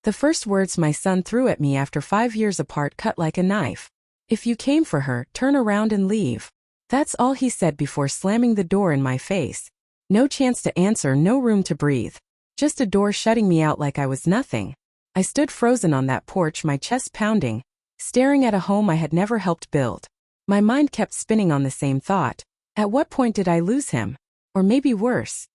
The first words my son threw at me after 5 years apart cut like a knife. If you came for her, turn around and leave. That's all he said before slamming the door in my face. No chance to answer, no room to breathe. Just a door shutting me out like I was nothing. I stood frozen on that porch, my chest pounding, staring at a home I had never helped build. My mind kept spinning on the same thought. At what point did I lose him? Or maybe worse,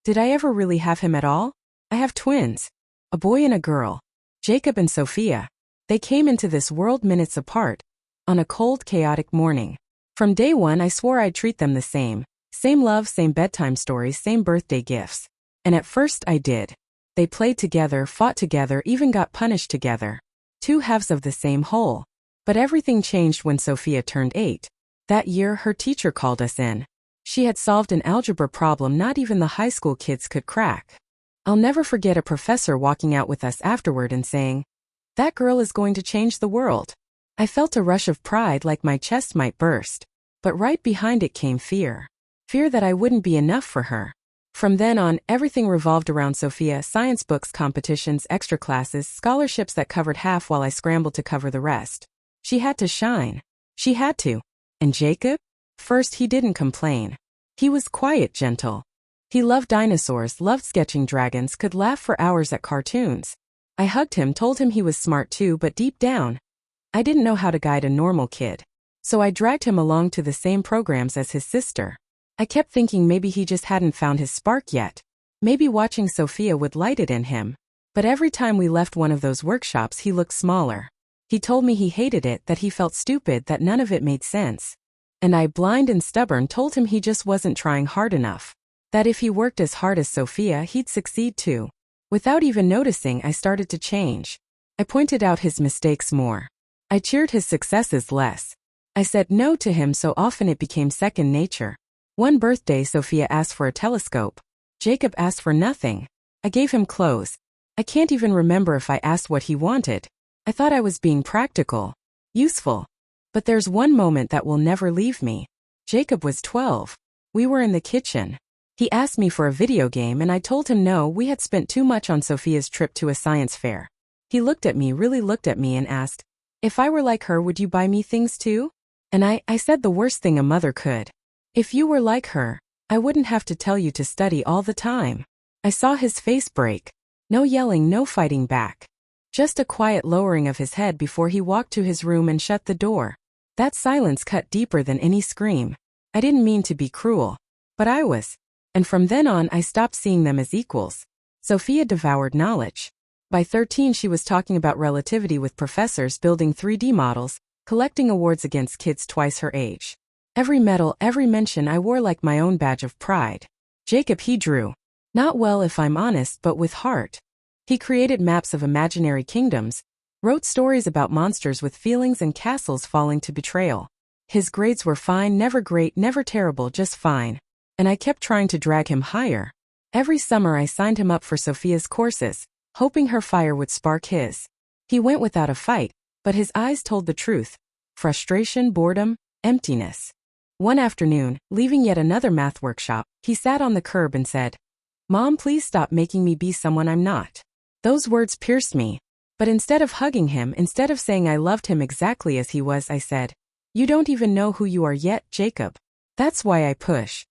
did I ever really have him at all? I have twins. A boy and a girl. Jacob and Sophia. They came into this world minutes apart, on a cold, chaotic morning. From day one I swore I'd treat them the same. Same love, same bedtime stories, same birthday gifts. And at first I did. They played together, fought together, even got punished together. Two halves of the same whole. But everything changed when Sophia turned 8. That year her teacher called us in. She had solved an algebra problem not even the high school kids could crack. I'll never forget a professor walking out with us afterward and saying, "That girl is going to change the world." I felt a rush of pride like my chest might burst. But right behind it came fear. Fear that I wouldn't be enough for her. From then on, everything revolved around Sophia: science books, competitions, extra classes, scholarships that covered half while I scrambled to cover the rest. She had to shine. She had to. And Jacob? First, he didn't complain. He was quiet, gentle. He loved dinosaurs, loved sketching dragons, could laugh for hours at cartoons. I hugged him, told him he was smart too, but deep down, I didn't know how to guide a normal kid. So I dragged him along to the same programs as his sister. I kept thinking maybe he just hadn't found his spark yet. Maybe watching Sophia would light it in him. But every time we left one of those workshops he looked smaller. He told me he hated it, that he felt stupid, that none of it made sense. And I, blind and stubborn, told him he just wasn't trying hard enough. That if he worked as hard as Sophia, he'd succeed too. Without even noticing, I started to change. I pointed out his mistakes more. I cheered his successes less. I said no to him so often it became second nature. One birthday Sophia asked for a telescope. Jacob asked for nothing. I gave him clothes. I can't even remember if I asked what he wanted. I thought I was being practical, useful. But there's one moment that will never leave me. Jacob was 12. We were in the kitchen. He asked me for a video game and I told him no, we had spent too much on Sophia's trip to a science fair. He looked at me, really looked at me, and asked, "If I were like her, would you buy me things too?" And I said the worst thing a mother could. "If you were like her, I wouldn't have to tell you to study all the time." I saw his face break. No yelling, no fighting back. Just a quiet lowering of his head before he walked to his room and shut the door. That silence cut deeper than any scream. I didn't mean to be cruel, but I was. And from then on I stopped seeing them as equals. Sophia devoured knowledge. By 13 she was talking about relativity with professors, building 3D models, collecting awards against kids twice her age. Every medal, every mention I wore like my own badge of pride. Jacob, he drew. Not well if I'm honest, but with heart. He created maps of imaginary kingdoms, wrote stories about monsters with feelings and castles falling to betrayal. His grades were fine, never great, never terrible, just fine. And I kept trying to drag him higher. Every summer I signed him up for Sophia's courses, hoping her fire would spark his. He went without a fight, but his eyes told the truth. Frustration, boredom, emptiness. One afternoon, leaving yet another math workshop, he sat on the curb and said, "Mom, please stop making me be someone I'm not." Those words pierced me. But instead of hugging him, instead of saying I loved him exactly as he was, I said, "You don't even know who you are yet, Jacob. That's why I push."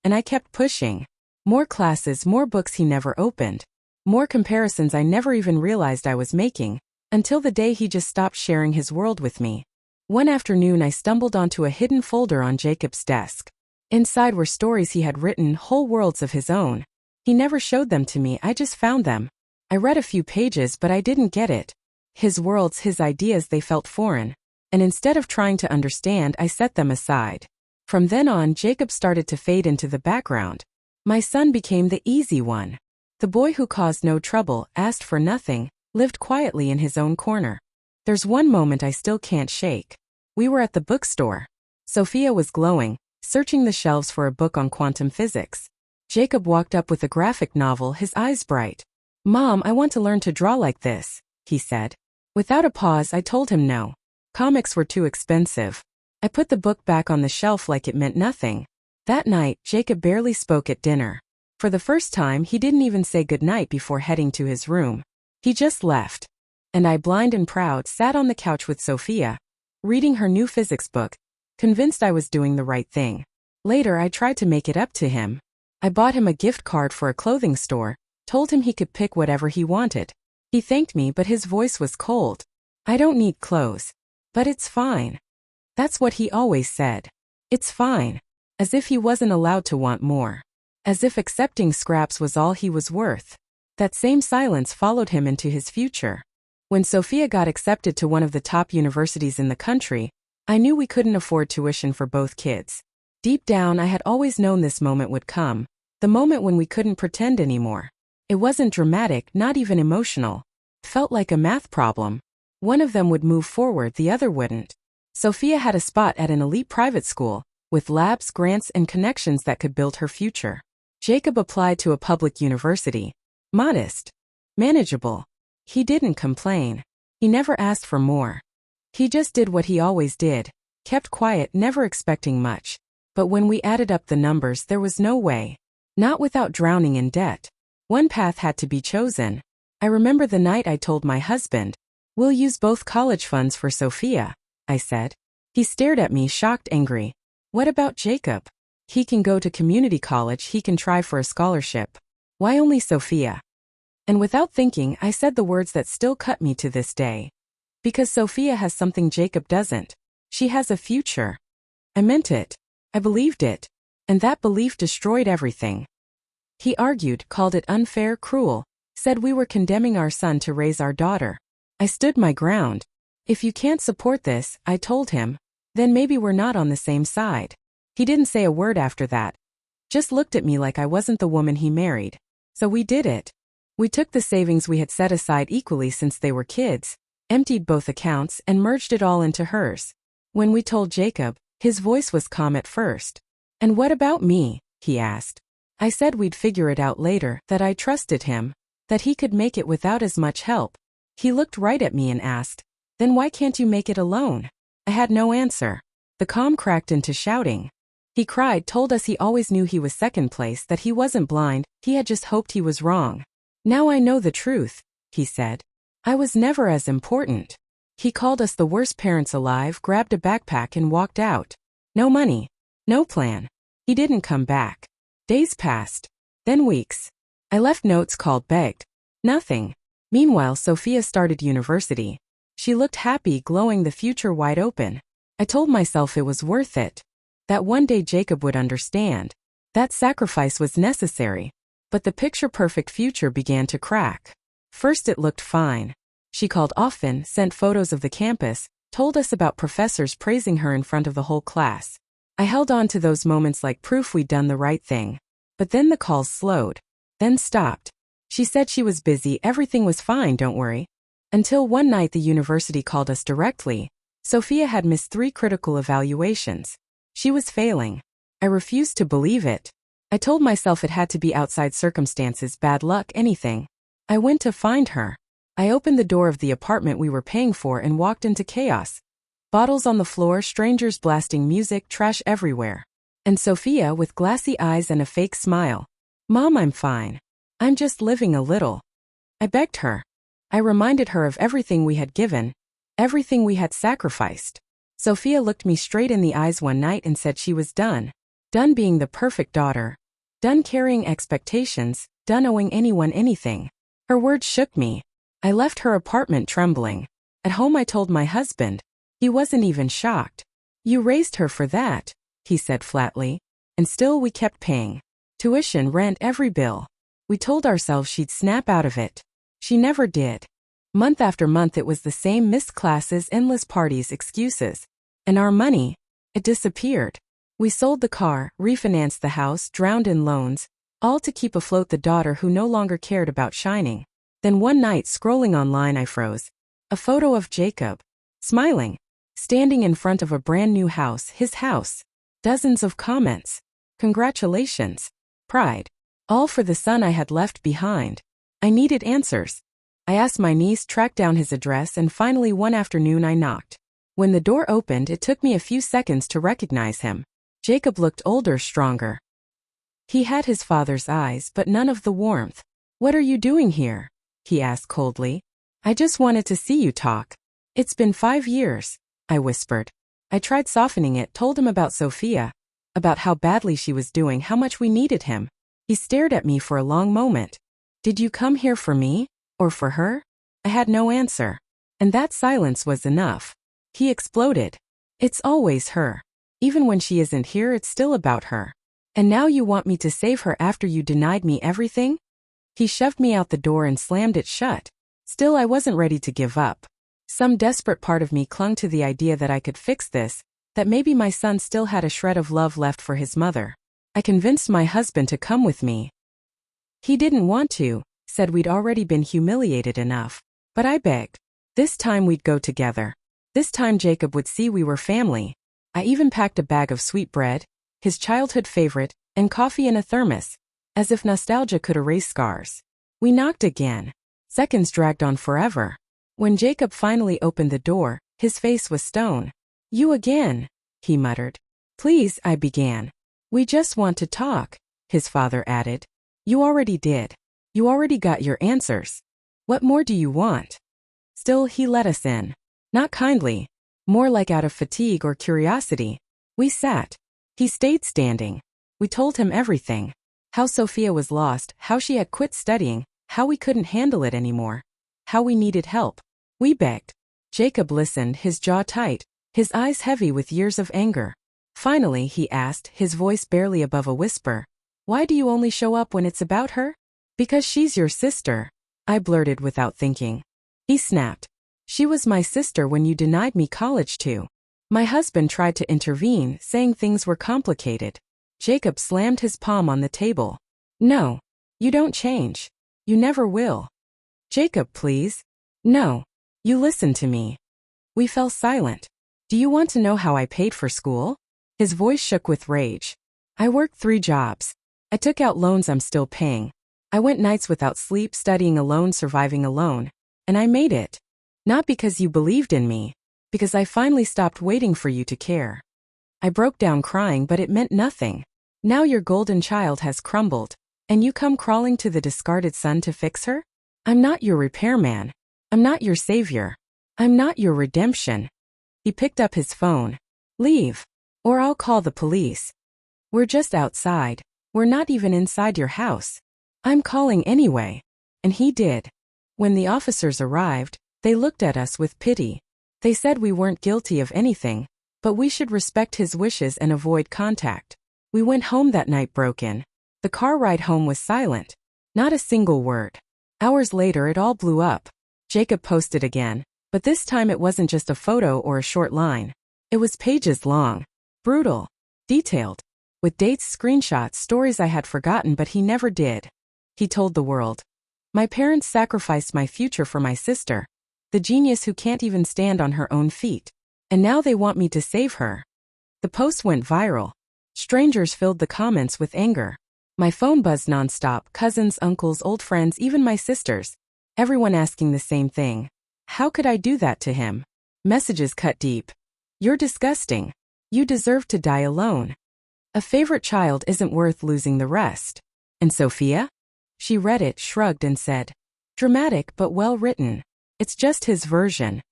And I kept pushing. More classes, more books he never opened. More comparisons I never even realized I was making, until the day he just stopped sharing his world with me. One afternoon I stumbled onto a hidden folder on Jacob's desk. Inside were stories he had written, whole worlds of his own. He never showed them to me, I just found them. I read a few pages, but I didn't get it. His worlds, his ideas, they felt foreign. And instead of trying to understand, I set them aside. From then on, Jacob started to fade into the background. My son became the easy one. The boy who caused no trouble, asked for nothing, lived quietly in his own corner. There's one moment I still can't shake. We were at the bookstore. Sophia was glowing, searching the shelves for a book on quantum physics. Jacob walked up with a graphic novel, his eyes bright. "Mom, I want to learn to draw like this," he said. Without a pause, I told him no. Comics were too expensive. I put the book back on the shelf like it meant nothing. That night, Jacob barely spoke at dinner. For the first time, he didn't even say goodnight before heading to his room. He just left. And I, blind and proud, sat on the couch with Sophia, reading her new physics book, convinced I was doing the right thing. Later, I tried to make it up to him. I bought him a gift card for a clothing store, told him he could pick whatever he wanted. He thanked me, but his voice was cold. I don't need clothes. But it's fine. That's what he always said. It's fine. As if he wasn't allowed to want more. As if accepting scraps was all he was worth. That same silence followed him into his future. When Sophia got accepted to one of the top universities in the country, I knew we couldn't afford tuition for both kids. Deep down, I had always known this moment would come, the moment when we couldn't pretend anymore. It wasn't dramatic, not even emotional. It felt like a math problem. One of them would move forward, the other wouldn't. Sophia had a spot at an elite private school, with labs, grants, and connections that could build her future. Jacob applied to a public university. Modest. Manageable. He didn't complain. He never asked for more. He just did what he always did, kept quiet, never expecting much. But when we added up the numbers, there was no way. Not without drowning in debt. One path had to be chosen. I remember the night I told my husband, "We'll use both college funds for Sophia," I said. He stared at me, shocked, angry. "What about Jacob? He can go to community college, he can try for a scholarship. Why only Sophia?" And without thinking, I said the words that still cut me to this day. Because Sophia has something Jacob doesn't. She has a future. I meant it. I believed it. And that belief destroyed everything. He argued, called it unfair, cruel, said we were condemning our son to raise our daughter. I stood my ground. If you can't support this, I told him, then maybe we're not on the same side. He didn't say a word after that. Just looked at me like I wasn't the woman he married. So we did it. We took the savings we had set aside equally since they were kids, emptied both accounts, and merged it all into hers. When we told Jacob, his voice was calm at first. "And what about me?" he asked. I said we'd figure it out later, that I trusted him, that he could make it without as much help. He looked right at me and asked, "Then why can't you make it alone?" I had no answer. The calm cracked into shouting. He cried, told us he always knew he was second place, that he wasn't blind, he had just hoped he was wrong. "Now I know the truth," he said. "I was never as important." He called us the worst parents alive, grabbed a backpack and walked out. No money. No plan. He didn't come back. Days passed. Then weeks. I left notes, called, begged. Nothing. Meanwhile, Sophia started university. She looked happy, glowing, the future wide open. I told myself it was worth it. That one day Jacob would understand. That sacrifice was necessary. But the picture-perfect future began to crack. First it looked fine. She called often, sent photos of the campus, told us about professors praising her in front of the whole class. I held on to those moments like proof we'd done the right thing. But then the calls slowed. Then stopped. She said she was busy, everything was fine, don't worry. Until one night the university called us directly. Sophia had missed 3 critical evaluations. She was failing. I refused to believe it. I told myself it had to be outside circumstances, bad luck, anything. I went to find her. I opened the door of the apartment we were paying for and walked into chaos. Bottles on the floor, strangers blasting music, trash everywhere. And Sophia with glassy eyes and a fake smile. "Mom, I'm fine. I'm just living a little." I begged her. I reminded her of everything we had given, everything we had sacrificed. Sophia looked me straight in the eyes one night and said she was done. Done being the perfect daughter. Done carrying expectations, done owing anyone anything. Her words shook me. I left her apartment trembling. At home I told my husband. He wasn't even shocked. "You raised her for that," he said flatly. And still we kept paying. Tuition, rent, every bill. We told ourselves she'd snap out of it. She never did. Month after month it was the same, missed classes, endless parties, excuses. And our money, it disappeared. We sold the car, refinanced the house, drowned in loans, all to keep afloat the daughter who no longer cared about shining. Then one night, scrolling online, I froze. A photo of Jacob. Smiling. Standing in front of a brand new house, his house. Dozens of comments. Congratulations. Pride. All for the son I had left behind. I needed answers. I asked my niece, tracked down his address, and finally one afternoon I knocked. When the door opened, it took me a few seconds to recognize him. Jacob looked older, stronger. He had his father's eyes, but none of the warmth. "What are you doing here?" he asked coldly. I just wanted to see you talk. It's been 5 years, I whispered. I tried softening it, told him about Sophia, about how badly she was doing, how much we needed him. He stared at me for a long moment. Did you come here for me? Or for her? I had no answer. And that silence was enough. He exploded. It's always her. Even when she isn't here, it's still about her. And now you want me to save her after you denied me everything? He shoved me out the door and slammed it shut. Still, I wasn't ready to give up. Some desperate part of me clung to the idea that I could fix this, that maybe my son still had a shred of love left for his mother. I convinced my husband to come with me. He didn't want to, said we'd already been humiliated enough. But I begged. This time we'd go together. This time Jacob would see we were family. I even packed a bag of sweetbread, his childhood favorite, and coffee in a thermos, as if nostalgia could erase scars. We knocked again. Seconds dragged on forever. When Jacob finally opened the door, his face was stone. You again, he muttered. Please, I began. We just want to talk, his father added. You already did. You already got your answers. What more do you want? Still, he let us in. Not kindly. More like out of fatigue or curiosity. We sat. He stayed standing. We told him everything. How Sophia was lost, how she had quit studying, how we couldn't handle it anymore. How we needed help. We begged. Jacob listened, his jaw tight, his eyes heavy with years of anger. Finally, he asked, his voice barely above a whisper. Why do you only show up when it's about her? Because she's your sister, I blurted without thinking. He snapped. She was my sister when you denied me college too. My husband tried to intervene, saying things were complicated. Jacob slammed his palm on the table. No. You don't change. You never will. Jacob, please. No. You listen to me. We fell silent. Do you want to know how I paid for school? His voice shook with rage. I worked 3 jobs. I took out loans I'm still paying. I went nights without sleep, studying alone, surviving alone. And I made it. Not because you believed in me. Because I finally stopped waiting for you to care. I broke down crying, but it meant nothing. Now your golden child has crumbled. And you come crawling to the discarded son to fix her? I'm not your repairman. I'm not your savior. I'm not your redemption. He picked up his phone. Leave. Or I'll call the police. We're just outside. We're not even inside your house. I'm calling anyway. And he did. When the officers arrived, they looked at us with pity. They said we weren't guilty of anything, but we should respect his wishes and avoid contact. We went home that night broken. The car ride home was silent. Not a single word. Hours later it all blew up. Jacob posted again, but this time it wasn't just a photo or a short line. It was pages long. Brutal. Detailed. With dates, screenshots, stories I had forgotten but he never did. He told the world. My parents sacrificed my future for my sister. The genius who can't even stand on her own feet. And now they want me to save her. The post went viral. Strangers filled the comments with anger. My phone buzzed nonstop, cousins, uncles, old friends, even my sisters. Everyone asking the same thing. How could I do that to him? Messages cut deep. You're disgusting. You deserve to die alone. A favorite child isn't worth losing the rest. And Sophia? She read it, shrugged and said, dramatic but well written. It's just his version.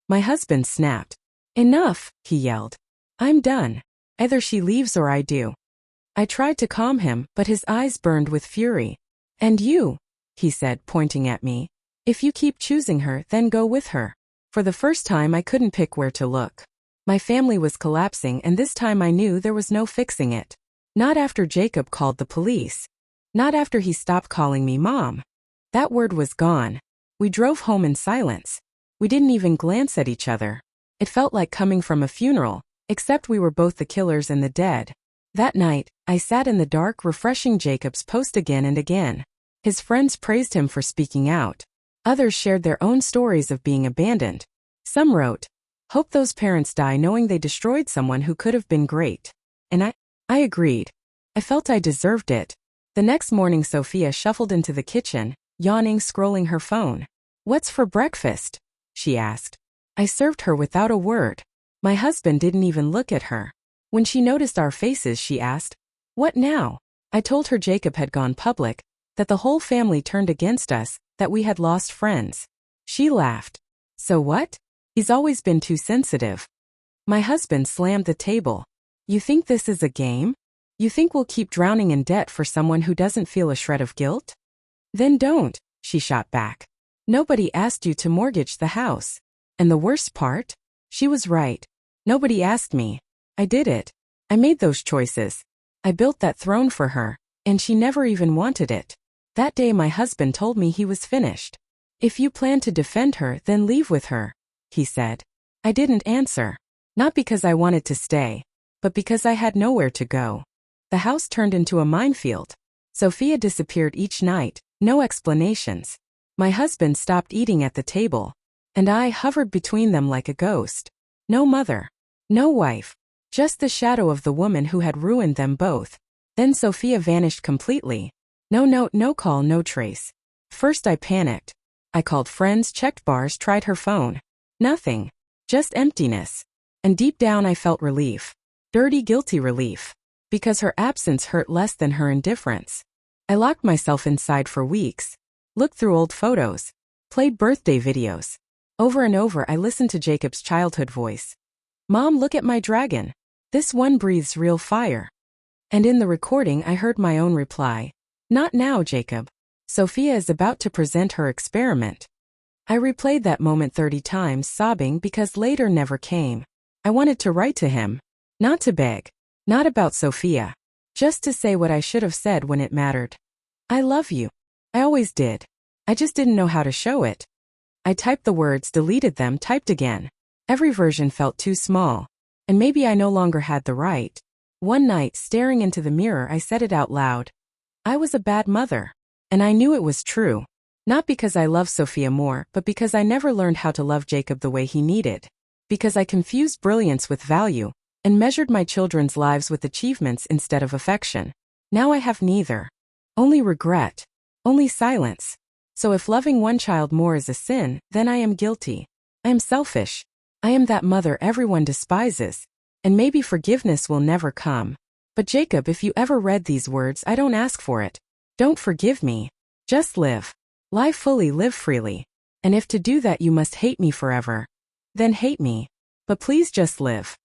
My husband snapped. Enough, he yelled. I'm done. Either she leaves or I do. I tried to calm him, but his eyes burned with fury. And you, he said, pointing at me. If you keep choosing her, then go with her. For the first time I couldn't pick where to look. My family was collapsing and this time I knew there was no fixing it. Not after Jacob called the police. Not after he stopped calling me mom. That word was gone. We drove home in silence. We didn't even glance at each other. It felt like coming from a funeral, except we were both the killers and the dead. That night, I sat in the dark refreshing Jacob's post again and again. His friends praised him for speaking out. Others shared their own stories of being abandoned. Some wrote, hope those parents die knowing they destroyed someone who could have been great. And I agreed. I felt I deserved it. The next morning Sophia shuffled into the kitchen, yawning, scrolling her phone. What's for breakfast? She asked. I served her without a word. My husband didn't even look at her. When she noticed our faces, she asked, what now? I told her Jacob had gone public, that the whole family turned against us, that we had lost friends. She laughed. So what? He's always been too sensitive. My husband slammed the table. You think this is a game? You think we'll keep drowning in debt for someone who doesn't feel a shred of guilt? Then don't, she shot back. Nobody asked you to mortgage the house. And the worst part? She was right. Nobody asked me. I did it. I made those choices. I built that throne for her, and she never even wanted it. That day my husband told me he was finished. If you plan to defend her, then leave with her, he said. I didn't answer. Not because I wanted to stay, but because I had nowhere to go. The house turned into a minefield. Sophia disappeared each night, no explanations. My husband stopped eating at the table, and I hovered between them like a ghost. No mother. No wife. Just the shadow of the woman who had ruined them both. Then Sophia vanished completely. No note, no call, no trace. First I panicked. I called friends, checked bars, tried her phone. Nothing. Just emptiness. And deep down I felt relief. Dirty, guilty relief. Because her absence hurt less than her indifference. I locked myself inside for weeks. Looked through old photos. Played birthday videos. Over and over I listened to Jacob's childhood voice. Mom, look at my dragon. This one breathes real fire. And in the recording I heard my own reply. Not now, Jacob. Sophia is about to present her experiment. I replayed that moment 30 times, sobbing because later never came. I wanted to write to him. Not to beg. Not about Sophia. Just to say what I should have said when it mattered. I love you. I always did. I just didn't know how to show it. I typed the words, deleted them, typed again. Every version felt too small. And maybe I no longer had the right. One night, staring into the mirror, I said it out loud. I was a bad mother. And I knew it was true. Not because I loved Sophia more, but because I never learned how to love Jacob the way he needed. Because I confused brilliance with value, and measured my children's lives with achievements instead of affection. Now I have neither. Only regret. Only silence. So if loving one child more is a sin, then I am guilty. I am selfish. I am that mother everyone despises. And maybe forgiveness will never come. But Jacob, if you ever read these words, I don't ask for it. Don't forgive me. Just live. Lie fully, live freely. And if to do that you must hate me forever, then hate me. But please just live.